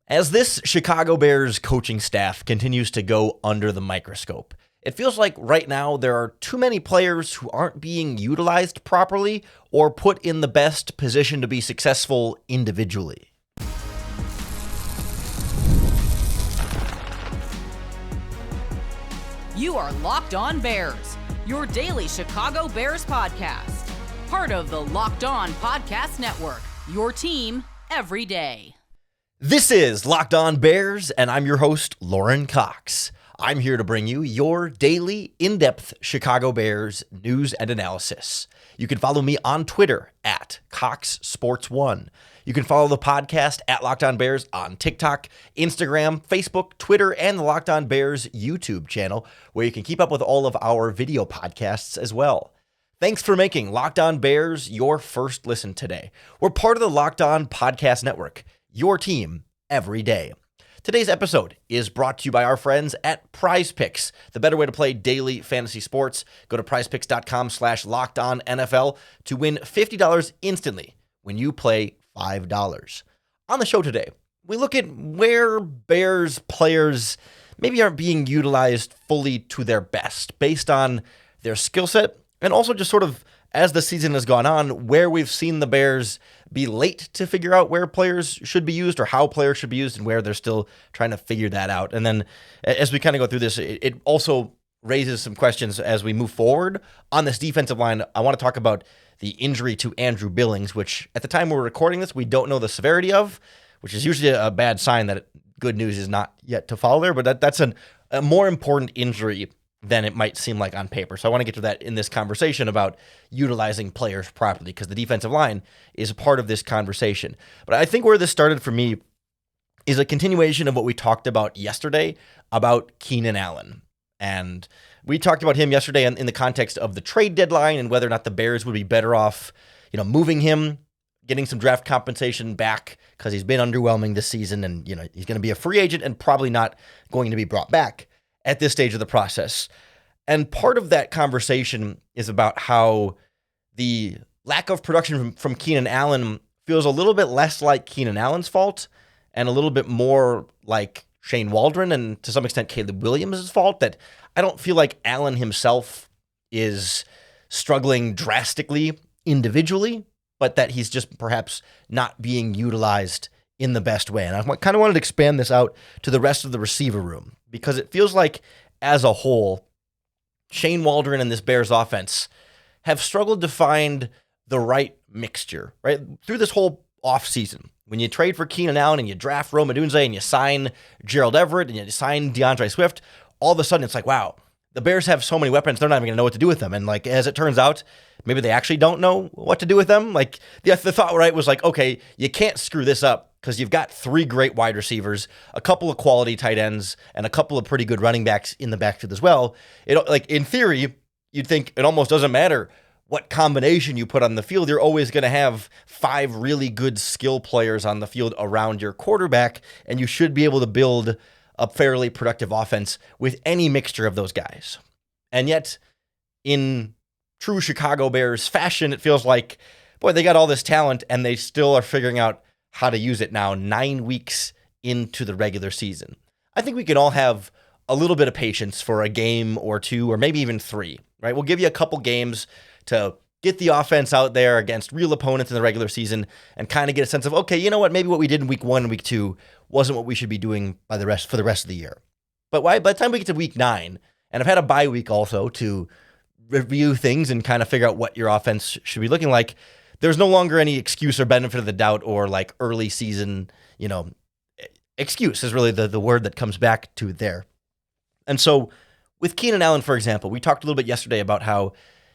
As this Chicago Bears coaching staff continues to go under the microscope, it feels like right now there are too many players who aren't being utilized properly or put in the best position to be successful individually. You are Locked On Bears, your daily Chicago Bears podcast. Part of the Locked On Podcast Network, your team every day. This is Locked On Bears, and I'm your host, Lauren Cox. I'm here to bring you your daily, in-depth Chicago Bears news and analysis. You can follow me on Twitter at CoxSports1. You can follow the podcast at Locked On Bears on TikTok, Instagram, Facebook, Twitter, and the Locked On Bears YouTube channel, where you can keep up with all of our video podcasts as well. Thanks for making Locked On Bears your first listen today. We're part of the Locked On Podcast Network, your team every day. Today's episode is brought to you by our friends at Prize Picks, the better way to play daily fantasy sports. Go to prizepicks.com/lockedonnfl to win $50 instantly when you play $5. On the show today, we look at where Bears players maybe aren't being utilized fully to their best based on their skill set, and also just sort of as the season has gone on, where we've seen the Bears be late to figure out where players should be used or how players should be used and where they're still trying to figure that out. And then as we kind of go through this, it also raises some questions as we move forward on this defensive line. I want to talk about the injury to Andrew Billings, which at the time we're recording this, we don't know the severity of, which is usually a bad sign that good news is not yet to follow there. But that's a more important injury than it might seem like on paper. So I want to get to that in this conversation about utilizing players properly, because the defensive line is a part of this conversation. But I think where this started for me is a continuation of what we talked about yesterday about Keenan Allen. And we talked about him yesterday in the context of the trade deadline and whether or not the Bears would be better off, moving him, getting some draft compensation back because he's been underwhelming this season, and he's going to be a free agent and probably not going to be brought back at this stage of the process. And part of that conversation is about how the lack of production from Keenan Allen feels a little bit less like Keenan Allen's fault and a little bit more like Shane Waldron and to some extent Caleb Williams' fault, that I don't feel like Allen himself is struggling drastically individually, but that he's just perhaps not being utilized in the best way. And I kind of wanted to expand this out to the rest of the receiver room, because it feels like as a whole, Shane Waldron and this Bears offense have struggled to find the right mixture, right? Through this whole offseason, when you trade for Keenan Allen and you draft Rome Odunze and you sign Gerald Everett and you sign DeAndre Swift, all of a sudden it's like, wow, the Bears have so many weapons, they're not even going to know what to do with them. And as it turns out, maybe they actually don't know what to do with them. The thought, right, was okay, you can't screw this up because you've got 3 great wide receivers, a couple of quality tight ends, and a couple of pretty good running backs in the backfield as well. In theory, you'd think it almost doesn't matter what combination you put on the field. You're always going to have 5 really good skill players on the field around your quarterback, and you should be able to build a fairly productive offense with any mixture of those guys. And yet, in true Chicago Bears fashion, it feels like, boy, they got all this talent, and they still are figuring out how to use it now 9 weeks into the regular season. I think we can all have a little bit of patience for a game or 2, or maybe even 3, right? We'll give you a couple games to get the offense out there against real opponents in the regular season and kind of get a sense of, okay, you know what, maybe what we did in week 1 and week 2 wasn't what we should be doing for the rest of the year. But by the time we get to week 9, and I've had a bye week also to review things and kind of figure out what your offense should be looking like, there's no longer any excuse or benefit of the doubt or early season, excuse is really the word that comes back to there. And so with Keenan Allen, for example, we talked a little bit yesterday about how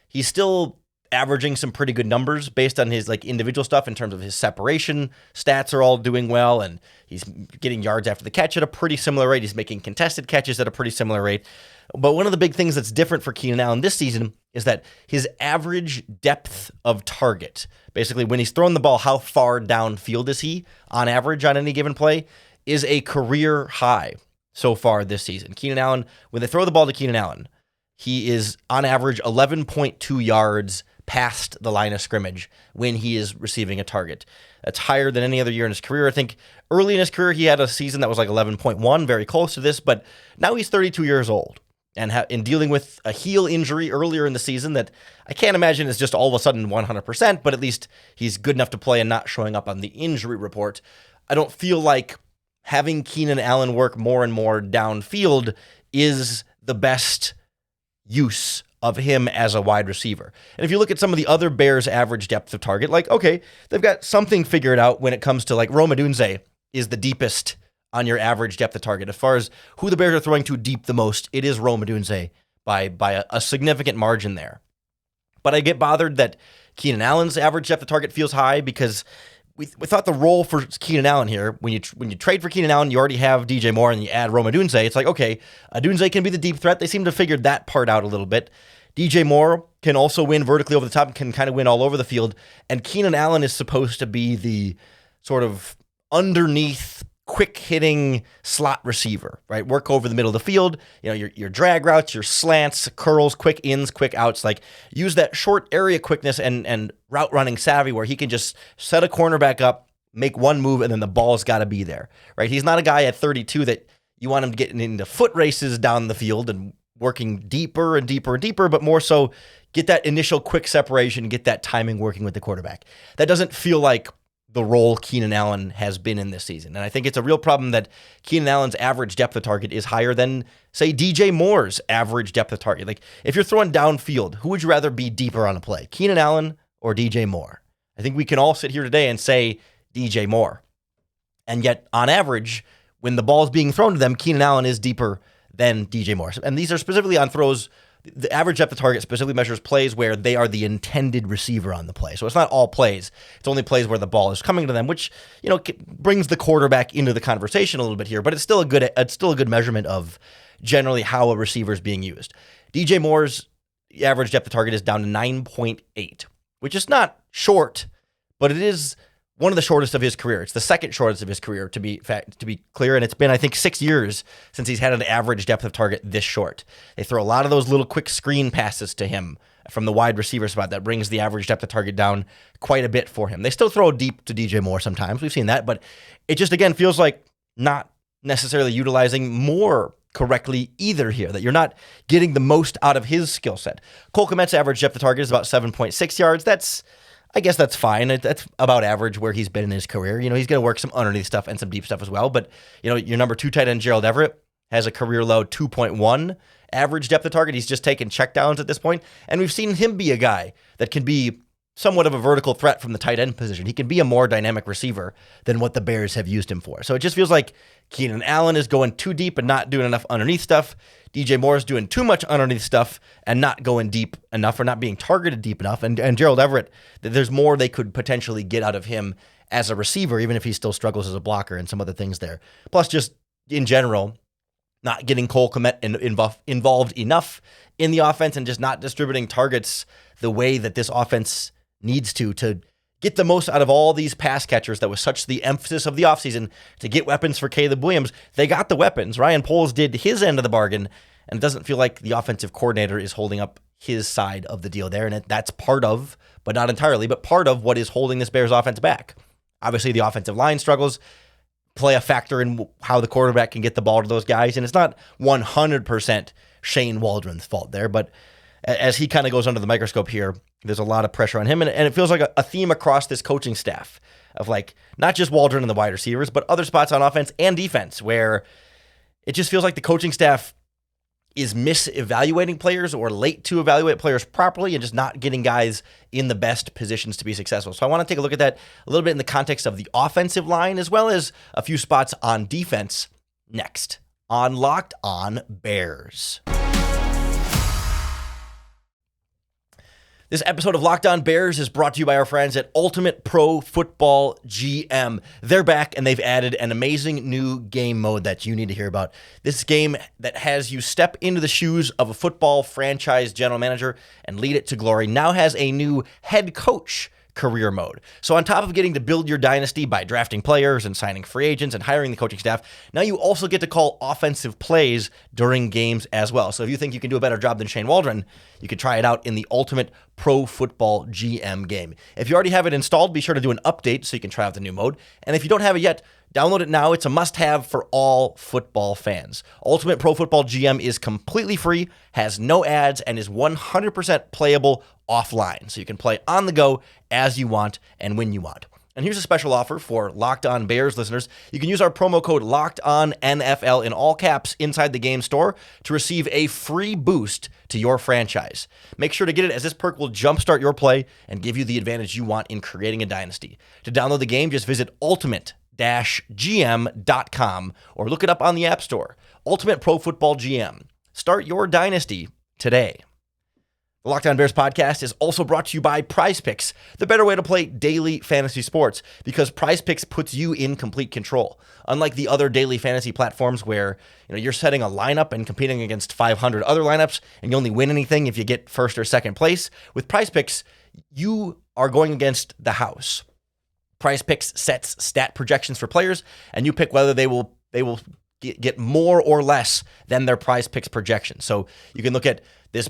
he's still averaging some pretty good numbers based on his individual stuff in terms of his separation stats are all doing well, and he's getting yards after the catch at a pretty similar rate. He's making contested catches at a pretty similar rate. But one of the big things that's different for Keenan Allen this season is that his average depth of target, basically when he's throwing the ball, how far downfield is he on average on any given play, is a career high so far this season. Keenan Allen, when they throw the ball to Keenan Allen, he is on average 11.2 yards past the line of scrimmage when he is receiving a target. That's higher than any other year in his career. I think early in his career, he had a season that was like 11.1, very close to this, but now he's 32 years old and in dealing with a heel injury earlier in the season that I can't imagine is just all of a sudden 100%, but at least he's good enough to play and not showing up on the injury report. I don't feel like having Keenan Allen work more and more downfield is the best use of him as a wide receiver. And if you look at some of the other Bears' average depth of target, like, okay, they've got something figured out when it comes to, like, Rome Odunze is the deepest on your average depth of target. As far as who the Bears are throwing to deep the most, it is Rome Odunze by a significant margin there. But I get bothered that Keenan Allen's average depth of target feels high because we thought the role for Keenan Allen here, when you trade for Keenan Allen, you already have DJ Moore and you add Rome Odunze. It's like, okay, Odunze can be the deep threat. They seem to have figured that part out a little bit. DJ Moore can also win vertically over the top and can kind of win all over the field. And Keenan Allen is supposed to be the sort of underneath, quick-hitting slot receiver, right? Work over the middle of the field, your drag routes, your slants, curls, quick ins, quick outs, like use that short area quickness and route running savvy where he can just set a cornerback up, make one move, and then the ball's got to be there, right? He's not a guy at 32 that you want him getting into foot races down the field and working deeper and deeper and deeper, but more so get that initial quick separation, get that timing working with the quarterback. That doesn't feel like the role Keenan Allen has been in this season. And I think it's a real problem that Keenan Allen's average depth of target is higher than, say, DJ Moore's average depth of target. Like, if you're throwing downfield, who would you rather be deeper on a play, Keenan Allen or DJ Moore? I think we can all sit here today and say DJ Moore. And yet, on average, when the ball is being thrown to them, Keenan Allen is deeper than DJ Moore. And these are specifically on throws. The average depth of target specifically measures plays where they are the intended receiver on the play. So it's not all plays. It's only plays where the ball is coming to them, which, brings the quarterback into the conversation a little bit here, but it's still a good measurement of generally how a receiver is being used. DJ Moore's average depth of target is down to 9.8, which is not short, but it is one of the shortest of his career. It's the second shortest of his career, to be clear, and it's been, I think, 6 years since he's had an average depth of target this short. They throw a lot of those little quick screen passes to him from the wide receiver spot that brings the average depth of target down quite a bit for him. They still throw deep to DJ Moore sometimes. We've seen that, but it just, again, feels like not necessarily utilizing Moore correctly either here, that you're not getting the most out of his skill set. Cole Kmet's average depth of target is about 7.6 yards. I guess that's fine. That's about average where he's been in his career. He's going to work some underneath stuff and some deep stuff as well. But, your number 2 tight end, Gerald Everett, has a career low 2.1 average depth of target. He's just taking checkdowns at this point. And we've seen him be a guy that can be somewhat of a vertical threat from the tight end position. He can be a more dynamic receiver than what the Bears have used him for. So it just feels like Keenan Allen is going too deep and not doing enough underneath stuff. DJ Moore is doing too much underneath stuff and not going deep enough or not being targeted deep enough. And Gerald Everett, there's more they could potentially get out of him as a receiver, even if he still struggles as a blocker and some other things there. Plus, just in general, not getting Cole Kmet involved enough in the offense and just not distributing targets the way that this offense needs to get the most out of all these pass catchers. That was such the emphasis of the offseason, to get weapons for Caleb Williams. They got the weapons. Ryan Poles did his end of the bargain, and it doesn't feel like the offensive coordinator is holding up his side of the deal there, and that's part of, but not entirely, but part of what is holding this Bears offense back. Obviously, the offensive line struggles play a factor in how the quarterback can get the ball to those guys, and it's not 100% Shane Waldron's fault there, but as he kind of goes under the microscope here, there's a lot of pressure on him. And it feels like a theme across this coaching staff of, like, not just Waldron and the wide receivers, but other spots on offense and defense, where it just feels like the coaching staff is misevaluating players or late to evaluate players properly and just not getting guys in the best positions to be successful. So I want to take a look at that a little bit in the context of the offensive line, as well as a few spots on defense next on Locked On Bears. This episode of Locked On Bears is brought to you by our friends at Ultimate Pro Football GM. They're back, and they've added an amazing new game mode that you need to hear about. This game that has you step into the shoes of a football franchise general manager and lead it to glory now has a new head coach career mode. So on top of getting to build your dynasty by drafting players and signing free agents and hiring the coaching staff, now you also get to call offensive plays during games as well. So if you think you can do a better job than Shane Waldron, you could try it out in the Ultimate Pro Football GM game. If you already have it installed, be sure to do an update so you can try out the new mode. And if you don't have it yet, download it now. It's a must-have for all football fans. Ultimate Pro Football GM is completely free, has no ads, and is 100% playable offline. So you can play on the go as you want and when you want. And here's a special offer for Locked On Bears listeners. You can use our promo code LOCKEDONNFL in all caps inside the game store to receive a free boost to your franchise. Make sure to get it, as this perk will jumpstart your play and give you the advantage you want in creating a dynasty. To download the game, just visit ultimate-gm.com or look it up on the App Store. Ultimate Pro Football GM. Start your dynasty today. The Locked On Bears podcast is also brought to you by PrizePicks, the better way to play daily fantasy sports, because PrizePicks puts you in complete control. Unlike the other daily fantasy platforms where you're setting a lineup and competing against 500 other lineups, and you only win anything if you get first or second place, with PrizePicks, you are going against the house. PrizePicks sets stat projections for players, and you pick whether they will get more or less than their PrizePicks projection. So you can look at this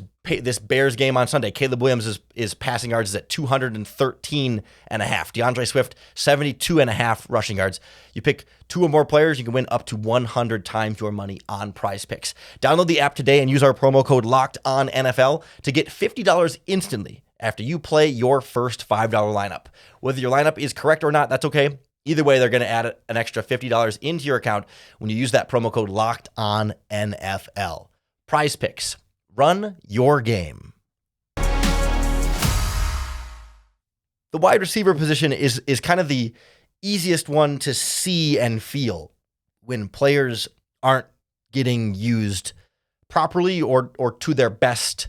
Bears game on Sunday. Caleb Williams is passing yards is at 213.5. DeAndre Swift, 72.5 rushing yards. You pick two or more players, you can win up to 100 times your money on PrizePicks. Download the app today and use our promo code LOCKEDONNFL to get $50 instantly after you play your first $5 lineup. Whether your lineup is correct or not, that's okay. Either way, they're going to add an extra $50 into your account when you use that promo code LOCKEDONNFL. PrizePicks. Run your game. The wide receiver position is kind of the easiest one to see and feel when players aren't getting used properly or to their best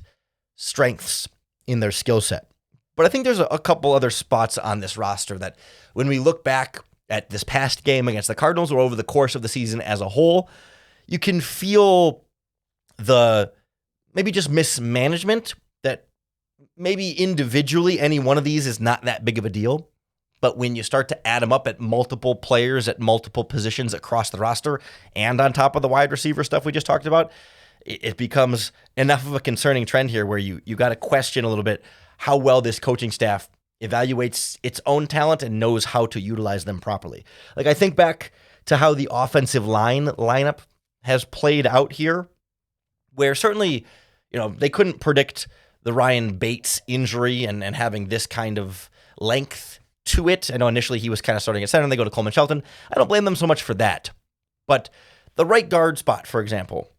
strengths in their skill set. But I think there's a couple other spots on this roster that when we look back at this past game against the Cardinals or over the course of the season as a whole, you can feel the maybe just mismanagement that maybe individually any one of these is not that big of a deal. But when you start to add them up at multiple players at multiple positions across the roster and on top of the wide receiver stuff we just talked about, it becomes enough of a concerning trend here where you got to question a little bit how well this coaching staff evaluates its own talent and knows how to utilize them properly. Like, I think back to how the offensive lineup has played out here, where certainly, they couldn't predict the Ryan Bates injury and having this kind of length to it. I know initially he was kind of starting at center and they go to Coleman Shelton. I don't blame them so much for that. But the right guard spot, for example,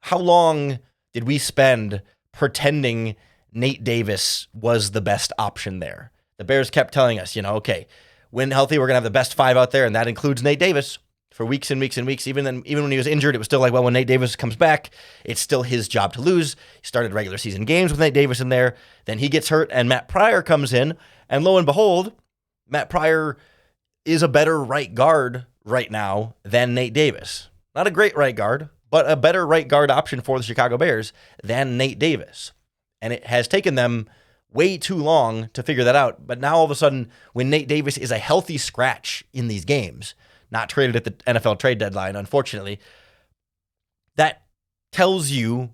how long did we spend pretending Nate Davis was the best option there? The Bears kept telling us, okay, when healthy, we're going to have the best five out there, and that includes Nate Davis for weeks and weeks and weeks. Even when he was injured, it was still like, well, when Nate Davis comes back, it's still his job to lose. He started regular season games with Nate Davis in there. Then he gets hurt, and Matt Pryor comes in, and lo and behold, Matt Pryor is a better right guard right now than Nate Davis. Not a great right guard, but a better right guard option for the Chicago Bears than Nate Davis. And it has taken them way too long to figure that out. But now all of a sudden, when Nate Davis is a healthy scratch in these games, not traded at the NFL trade deadline, unfortunately, that tells you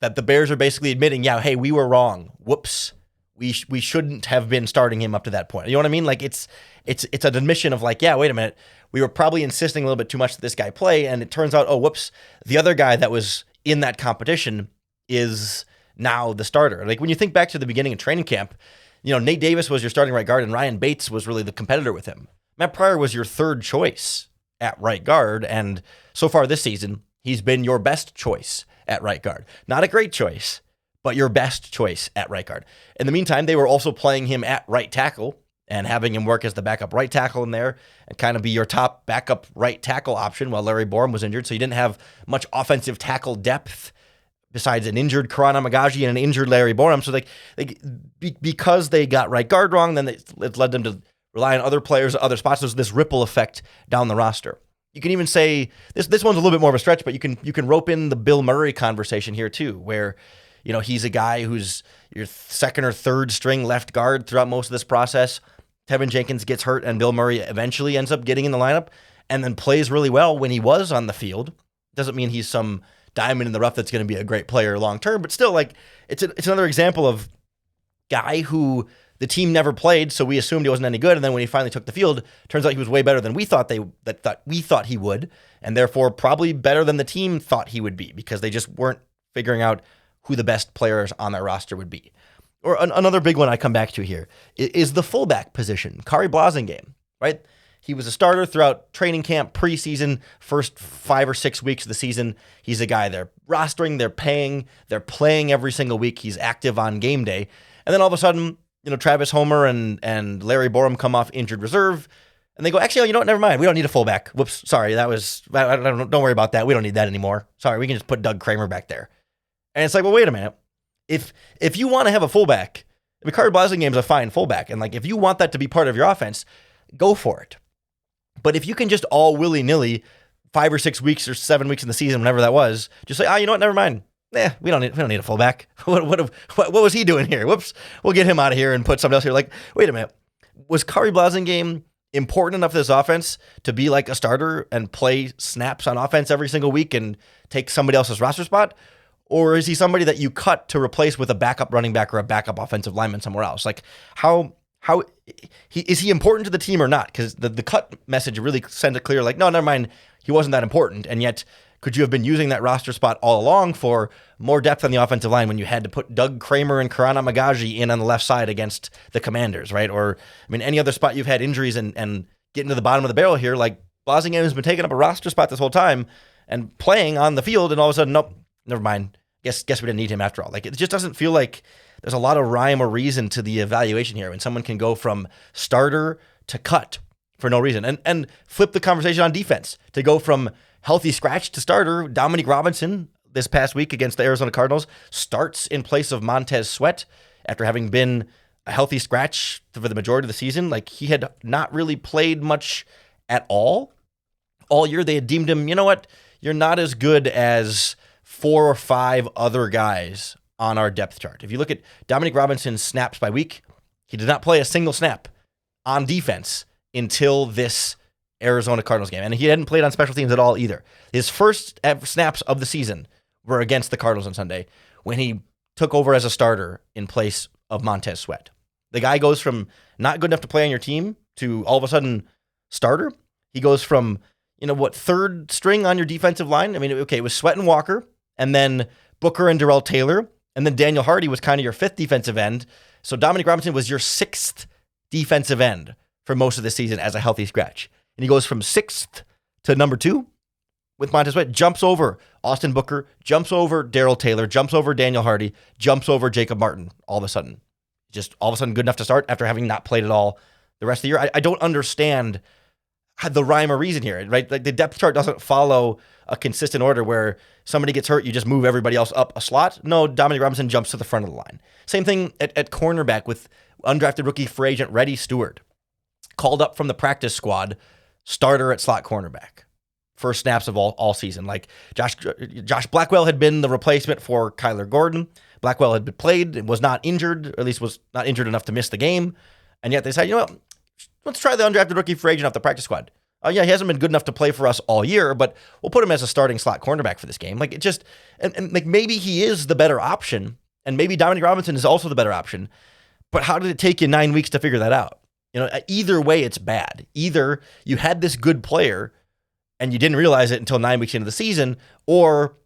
that the Bears are basically admitting, yeah, hey, we were wrong. Whoops. We shouldn't have been starting him up to that point. You know what I mean? Like, it's an admission of like, yeah, wait a minute. We were probably insisting a little bit too much that this guy play, and it turns out, oh, whoops, the other guy that was in that competition is now the starter. Like, when you think back to the beginning of training camp, Nate Davis was your starting right guard, and Ryan Bates was really the competitor with him. Matt Pryor was your third choice at right guard, and so far this season, he's been your best choice at right guard. Not a great choice, but your best choice at right guard. In the meantime, they were also playing him at right tackle and having him work as the backup right tackle in there and kind of be your top backup right tackle option while Larry Borum was injured. So you didn't have much offensive tackle depth besides an injured Karana Magaji and an injured Larry Borum. So because they got right guard wrong, then it led them to rely on other players, other spots. There's this ripple effect down the roster. You can even say this one's a little bit more of a stretch, but you can rope in the Bill Murray conversation here too, where He's a guy who's your second or third string left guard throughout most of this process. Tevin Jenkins gets hurt, and Bill Murray eventually ends up getting in the lineup and then plays really well when he was on the field. Doesn't mean he's some diamond in the rough that's going to be a great player long term, but still, like, it's another example of guy who the team never played, so we assumed he wasn't any good, and then when he finally took the field, turns out he was way better than we thought he would, and therefore probably better than the team thought he would be, because they just weren't figuring out who the best players on their roster would be. Or another big one I come back to here is the fullback position. Kari Blasingame, right? He was a starter throughout training camp, preseason, first 5 or 6 weeks of the season. He's a guy they're rostering, they're paying, they're playing every single week. He's active on game day. And then all of a sudden, Travis Homer and Larry Borum come off injured reserve, and they go, actually, never mind. We don't need a fullback. Whoops, sorry, don't worry about that. We don't need that anymore. Sorry, we can just put Doug Kramer back there. And it's like, well, wait a minute. If you want to have a fullback, Kari Blasingame is a fine fullback, and like if you want that to be part of your offense, go for it. But if you can just all willy-nilly 5 or 6 weeks or 7 weeks in the season, whenever that was, just say, you know what, never mind. We don't need a fullback. What was he doing here? Whoops, we'll get him out of here and put somebody else here. Like, wait a minute. Was Kari Blasingame important enough to this offense to be like a starter and play snaps on offense every single week and take somebody else's roster spot? Or is he somebody that you cut to replace with a backup running back or a backup offensive lineman somewhere else? Like, how is he important to the team or not? Because the cut message really sent it clear, like, no, never mind, he wasn't that important. And yet, could you have been using that roster spot all along for more depth on the offensive line when you had to put Doug Kramer and Karana Magaji in on the left side against the Commanders, right? Or, any other spot you've had injuries and getting to the bottom of the barrel here, like Blasingame has been taking up a roster spot this whole time and playing on the field, and all of a sudden, nope, never mind. Guess we didn't need him after all. Like, it just doesn't feel like there's a lot of rhyme or reason to the evaluation here when someone can go from starter to cut for no reason. And flip the conversation on defense to go from healthy scratch to starter. Dominique Robinson this past week against the Arizona Cardinals starts in place of Montez Sweat after having been a healthy scratch for the majority of the season. Like, he had not really played much at all year. They had deemed him, you know what, you're not as good as 4 or 5 other guys on our depth chart. If you look at Dominique Robinson's snaps by week, he did not play a single snap on defense until this Arizona Cardinals game. And he hadn't played on special teams at all either. His first snaps of the season were against the Cardinals on Sunday when he took over as a starter in place of Montez Sweat. The guy goes from not good enough to play on your team to all of a sudden starter. He goes from, third string on your defensive line. It was Sweat and Walker, and then Booker and Darrell Taylor, and then Daniel Hardy was kind of your 5th defensive end. So Dominique Robinson was your 6th defensive end for most of the season as a healthy scratch. And he goes from 6th to number 2 with Montez Sweat, jumps over Austin Booker, jumps over Darrell Taylor, jumps over Daniel Hardy, jumps over Jacob Martin all of a sudden. Just all of a sudden good enough to start after having not played at all the rest of the year. I don't understand the rhyme or reason here, right? Like, the depth chart doesn't follow a consistent order where somebody gets hurt, you just move everybody else up a slot. No, Dominique Robinson jumps to the front of the line. Same thing at cornerback with undrafted rookie free agent Reddy Stewart. Called up from the practice squad, starter at slot cornerback. First snaps of all season. Like, Josh Blackwell had been the replacement for Kyler Gordon. Blackwell had been played, was not injured, or at least was not injured enough to miss the game. And yet they said, let's try the undrafted rookie free agent off the practice squad. Oh, yeah, he hasn't been good enough to play for us all year, but we'll put him as a starting slot cornerback for this game. Like, it just, and like, maybe he is the better option, and maybe Dominique Robinson is also the better option, but how did it take you 9 weeks to figure that out? Either way, it's bad. Either you had this good player and you didn't realize it until 9 weeks into the season, or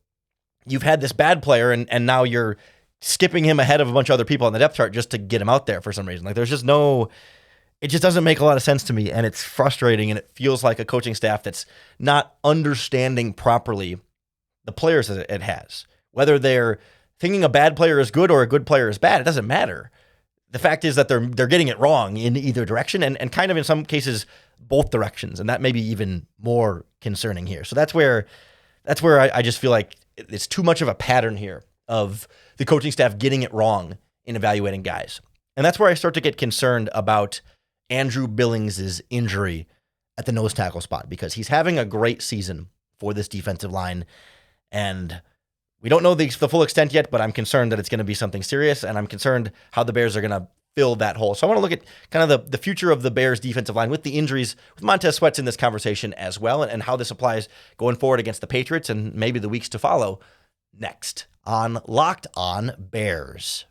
you've had this bad player and now you're skipping him ahead of a bunch of other people on the depth chart just to get him out there for some reason. Like, there's just it just doesn't make a lot of sense to me, and it's frustrating, and it feels like a coaching staff that's not understanding properly the players that it has. Whether they're thinking a bad player is good or a good player is bad, it doesn't matter. The fact is that they're getting it wrong in either direction, and kind of in some cases both directions, and that may be even more concerning here. So that's where I just feel like it's too much of a pattern here of the coaching staff getting it wrong in evaluating guys. And that's where I start to get concerned about Andrew Billings' injury at the nose tackle spot, because he's having a great season for this defensive line. And We don't know the full extent yet, but I'm concerned that it's going to be something serious, and I'm concerned how the Bears are going to fill that hole. So I want to look at kind of the future of the Bears defensive line with the injuries, with Montez Sweat's in this conversation as well, and how this applies going forward against the Patriots and maybe the weeks to follow next on Locked On Bears.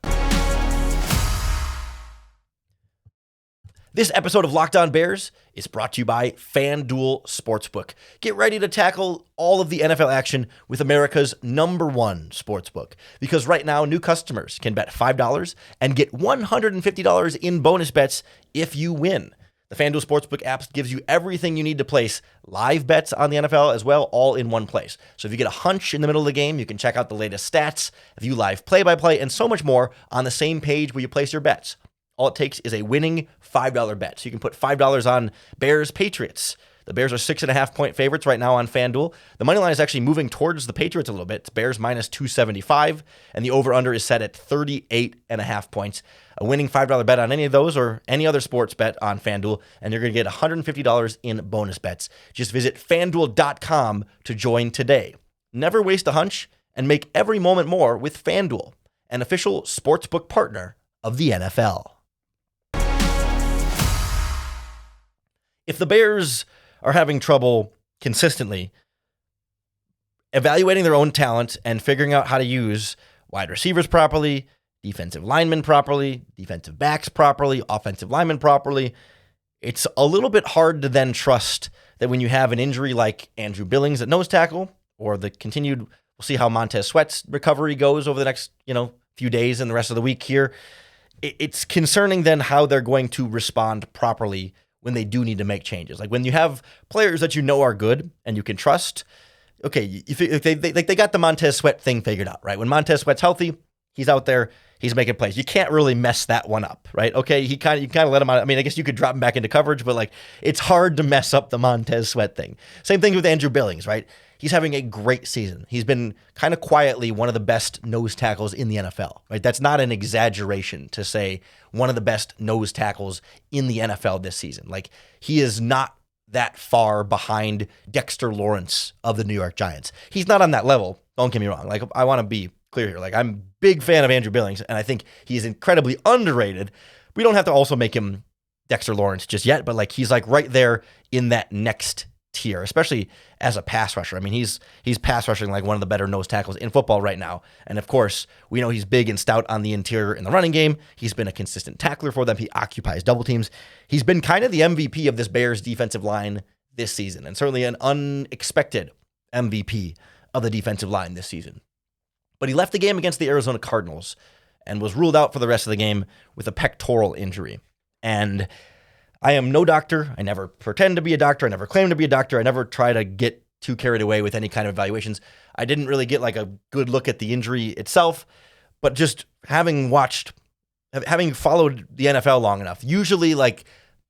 This episode of Locked On Bears is brought to you by FanDuel Sportsbook. Get ready to tackle all of the NFL action with America's #1 sportsbook. Because right now, new customers can bet $5 and get $150 in bonus bets if you win. The FanDuel Sportsbook app gives you everything you need to place live bets on the NFL as well, all in one place. So if you get a hunch in the middle of the game, you can check out the latest stats, view live play-by-play, and so much more on the same page where you place your bets. All it takes is a winning $5 bet. So you can put $5 on Bears Patriots. The Bears are 6.5-point favorites right now on FanDuel. The money line is actually moving towards the Patriots a little bit. It's Bears minus 275, and the over-under is set at 38.5 points. A winning $5 bet on any of those or any other sports bet on FanDuel, and you're going to get $150 in bonus bets. Just visit FanDuel.com to join today. Never waste a hunch and make every moment more with FanDuel, an official sportsbook partner of the NFL. If the Bears are having trouble consistently evaluating their own talent and figuring out how to use wide receivers properly, defensive linemen properly, defensive backs properly, offensive linemen properly, it's a little bit hard to then trust that when you have an injury like Andrew Billings at nose tackle, or the continued, we'll see how Montez Sweat's recovery goes over the next, few days and the rest of the week here. It's concerning then how they're going to respond properly when they do need to make changes. Like when you have players that you know are good and you can trust, okay, if they got the Montez Sweat thing figured out, right? When Montez Sweat's healthy, he's out there, he's making plays. You can't really mess that one up, right? Okay, you kind of let him out. I mean, I guess you could drop him back into coverage, but it's hard to mess up the Montez Sweat thing. Same thing with Andrew Billings, right? He's having a great season. He's been kind of quietly one of the best nose tackles in the NFL, right? That's not an exaggeration to say one of the best nose tackles in the NFL this season. He is not that far behind Dexter Lawrence of the New York Giants. He's not on that level. Don't get me wrong. I want to be clear here. I'm a big fan of Andrew Billings, and I think he's incredibly underrated. We don't have to also make him Dexter Lawrence just yet, but he's right there in that next tier, especially as a pass rusher. I mean, he's pass rushing like one of the better nose tackles in football right now. And of course, we know he's big and stout on the interior in the running game. He's been a consistent tackler for them. He occupies double teams. He's been kind of the MVP of this Bears defensive line this season, and certainly an unexpected MVP of the defensive line this season. But he left the game against the Arizona Cardinals and was ruled out for the rest of the game with a pectoral injury. And I am no doctor. I never pretend to be a doctor. I never claim to be a doctor. I never try to get too carried away with any kind of evaluations. I didn't really get a good look at the injury itself, but just having followed the NFL long enough, usually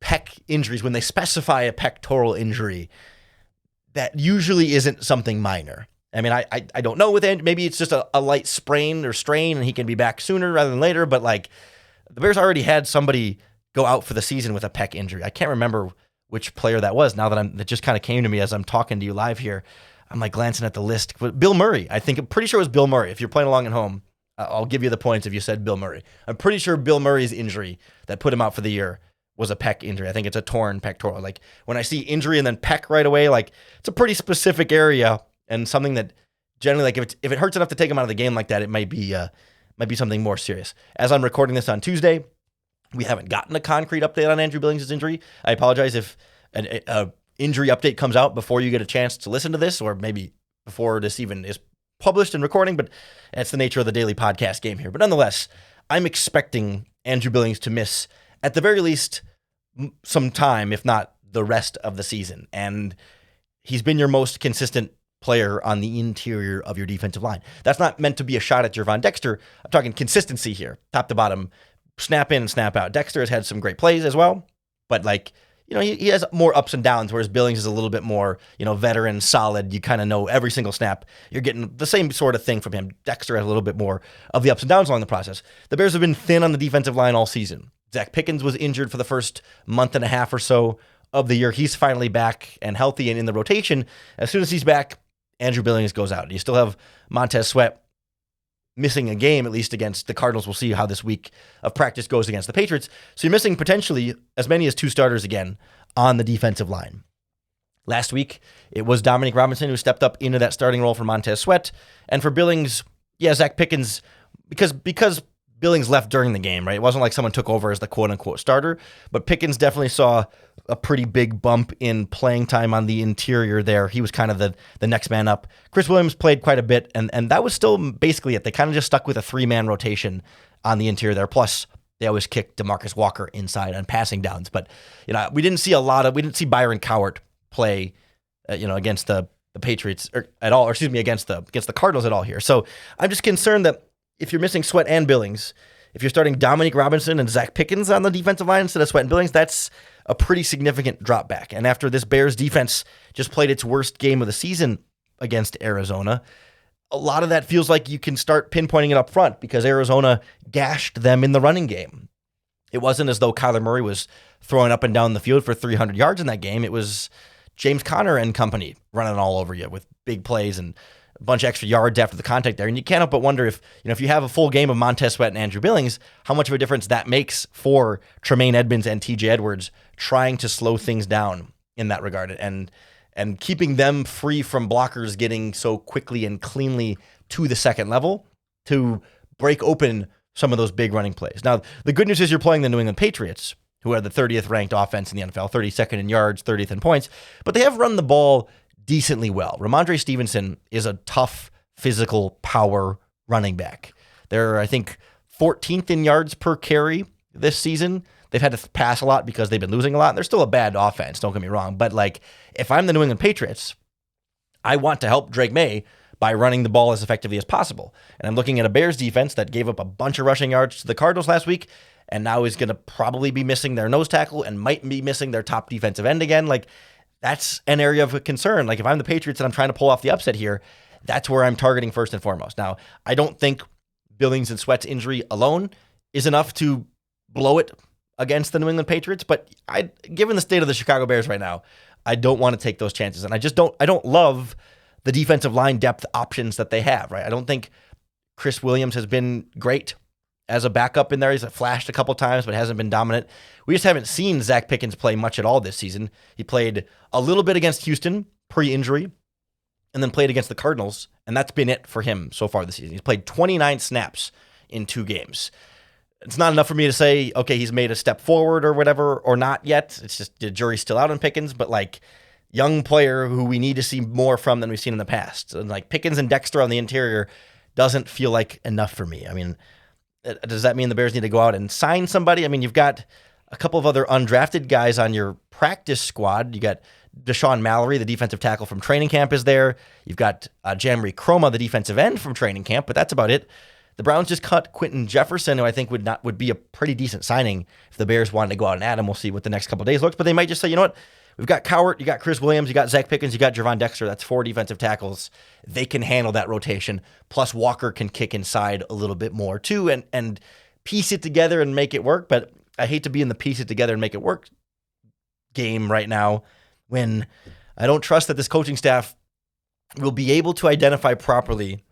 pec injuries, when they specify a pectoral injury, that usually isn't something minor. I mean, I don't know with Andrew, maybe it's just a light sprain or strain and he can be back sooner rather than later, but the Bears already had somebody go out for the season with a pec injury. I can't remember which player that was now that just kind of came to me as I'm talking to you live here. I'm glancing at the list. Bill Murray. I'm pretty sure it was Bill Murray. If you're playing along at home, I'll give you the points if you said Bill Murray. I'm pretty sure Bill Murray's injury that put him out for the year was a pec injury. I think it's a torn pectoral. When I see injury and then pec right away, it's a pretty specific area and something that generally, if it hurts enough to take him out of the game like that, it might be something more serious. As I'm recording this on Tuesday, we haven't gotten a concrete update on Andrew Billings' injury. I apologize if an injury update comes out before you get a chance to listen to this, or maybe before this even is published and recording, but that's the nature of the daily podcast game here. But nonetheless, I'm expecting Andrew Billings to miss, at the very least, some time, if not the rest of the season. And he's been your most consistent player on the interior of your defensive line. That's not meant to be a shot at Gervon Dexter. I'm talking consistency here, top to bottom. Snap in and snap out. Dexter has had some great plays as well, but he has more ups and downs, whereas Billings is a little bit more, veteran, solid. You kind of know every single snap. You're getting the same sort of thing from him. Dexter has a little bit more of the ups and downs along the process. The Bears have been thin on the defensive line all season. Zach Pickens was injured for the first month and a half or so of the year. He's finally back and healthy and in the rotation. As soon as he's back, Andrew Billings goes out. You still have Montez Sweat missing a game, at least against the Cardinals. We'll see how this week of practice goes against the Patriots. So you're missing potentially as many as 2 starters again on the defensive line. Last week, it was Dominique Robinson who stepped up into that starting role for Montez Sweat. And for Billings, Zach Pickens, because Billings left during the game, right? It wasn't like someone took over as the quote-unquote starter, but Pickens definitely saw a pretty big bump in playing time on the interior there. He was kind of the next man up. Chris Williams played quite a bit, and that was still basically it. They kind of just stuck with a 3-man rotation on the interior there. Plus, they always kicked DeMarcus Walker inside on passing downs. But we didn't see Byron Cowart play, against the Patriots at all, or excuse me, against the Cardinals at all here. So I'm just concerned that if you're missing Sweat and Billings, if you're starting Dominique Robinson and Zach Pickens on the defensive line instead of Sweat and Billings, that's a pretty significant drop back. And after this Bears defense just played its worst game of the season against Arizona, a lot of that feels like you can start pinpointing it up front because Arizona gashed them in the running game. It wasn't as though Kyler Murray was throwing up and down the field for 300 yards in that game. It was James Conner and company running all over you with big plays and a bunch of extra yards after the contact there. And you can't help but wonder if you have a full game of Montez Sweat and Andrew Billings, how much of a difference that makes for Tremaine Edmonds and TJ Edwards trying to slow things down in that regard and keeping them free from blockers getting so quickly and cleanly to the second level to break open some of those big running plays. Now, the good news is you're playing the New England Patriots, who are the 30th ranked offense in the NFL, 32nd in yards, 30th in points, but they have run the ball decently well. Ramondre Stevenson is a tough, physical, power running back. They're, I think, 14th in yards per carry this season. They've had to pass a lot because they've been losing a lot. And they're still a bad offense, don't get me wrong. But if I'm the New England Patriots, I want to help Drake May by running the ball as effectively as possible. And I'm looking at a Bears defense that gave up a bunch of rushing yards to the Cardinals last week, and now is going to probably be missing their nose tackle and might be missing their top defensive end again. That's an area of concern. If I'm the Patriots and I'm trying to pull off the upset here, that's where I'm targeting first and foremost. Now, I don't think Billings and Sweat's injury alone is enough to blow it against the New England Patriots, but given the state of the Chicago Bears right now, I don't want to take those chances. And I don't love the defensive line depth options that they have, right? I don't think Chris Williams has been great as a backup in there. He's flashed a couple times, but hasn't been dominant. We just haven't seen Zach Pickens play much at all this season. He played a little bit against Houston pre-injury and then played against the Cardinals, and that's been it for him so far this season. He's played 29 snaps in 2 games. It's not enough for me to say, okay, he's made a step forward or whatever, or not yet. It's just the jury's still out on Pickens, but young player who we need to see more from than we've seen in the past. And Pickens and Dexter on the interior doesn't feel like enough for me. I mean, does that mean the Bears need to go out and sign somebody? I mean, you've got a couple of other undrafted guys on your practice squad. You got Deshaun Mallory, the defensive tackle from training camp, is there. You've got Jamari Croma, the defensive end from training camp, but that's about it. The Browns just cut Quentin Jefferson, who I think would be a pretty decent signing if the Bears wanted to go out and add him. We'll see what the next couple of days looks, but they might just say, you know what? We've got Cowart, you got Chris Williams, you got Zach Pickens, you got Javon Dexter. That's 4 defensive tackles. They can handle that rotation. Plus Walker can kick inside a little bit more too and piece it together and make it work. But I hate to be in the piece it together and make it work game right now when I don't trust that this coaching staff will be able to identify properly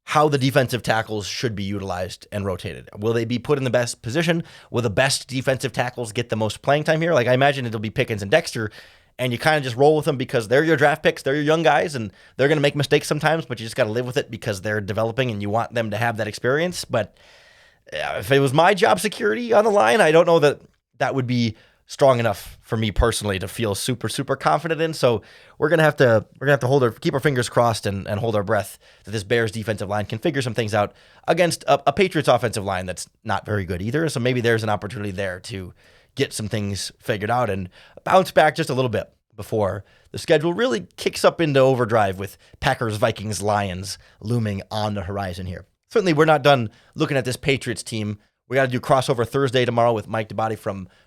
how the defensive tackles should be utilized and rotated. Will they be put in the best position? Will the best defensive tackles get the most playing time here? I imagine it'll be Pickens and Dexter, and you kind of just roll with them because they're your draft picks, they're your young guys, and they're going to make mistakes sometimes, but you just got to live with it because they're developing and you want them to have that experience. But if it was my job security on the line, I don't know that would be strong enough for me personally to feel super, super confident in. So we're gonna have to keep our fingers crossed and hold our breath that this Bears defensive line can figure some things out against a Patriots offensive line that's not very good either. So maybe there's an opportunity there to get some things figured out and bounce back just a little bit before the schedule really kicks up into overdrive with Packers, Vikings, Lions looming on the horizon here. Certainly we're not done looking at this Patriots team. We got to do crossover Thursday tomorrow with Mike Zbiotics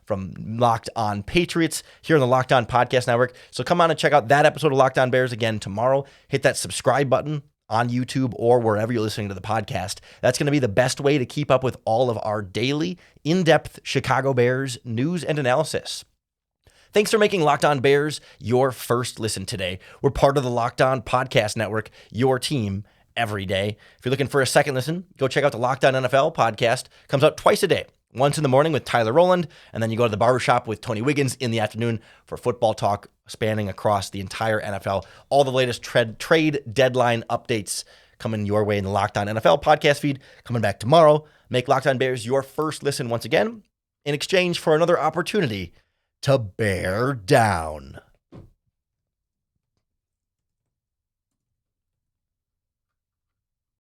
from Locked On Patriots here on the Locked On Podcast Network. So come on and check out that episode of Locked On Bears again tomorrow. Hit that subscribe button on YouTube or wherever you're listening to the podcast. That's going to be the best way to keep up with all of our daily, in-depth Chicago Bears news and analysis. Thanks for making Locked On Bears your first listen today. We're part of the Locked On Podcast Network, your team every day. If you're looking for a second listen, go check out the Locked On NFL podcast. Comes out twice a day. Once in the morning with Tyler Rowland, and then you go to the barbershop with Tony Wiggins in the afternoon for football talk spanning across the entire NFL. All the latest trade deadline updates coming your way in the Locked On NFL podcast feed. Coming back tomorrow. Make Locked On Bears your first listen once again in exchange for another opportunity to bear down.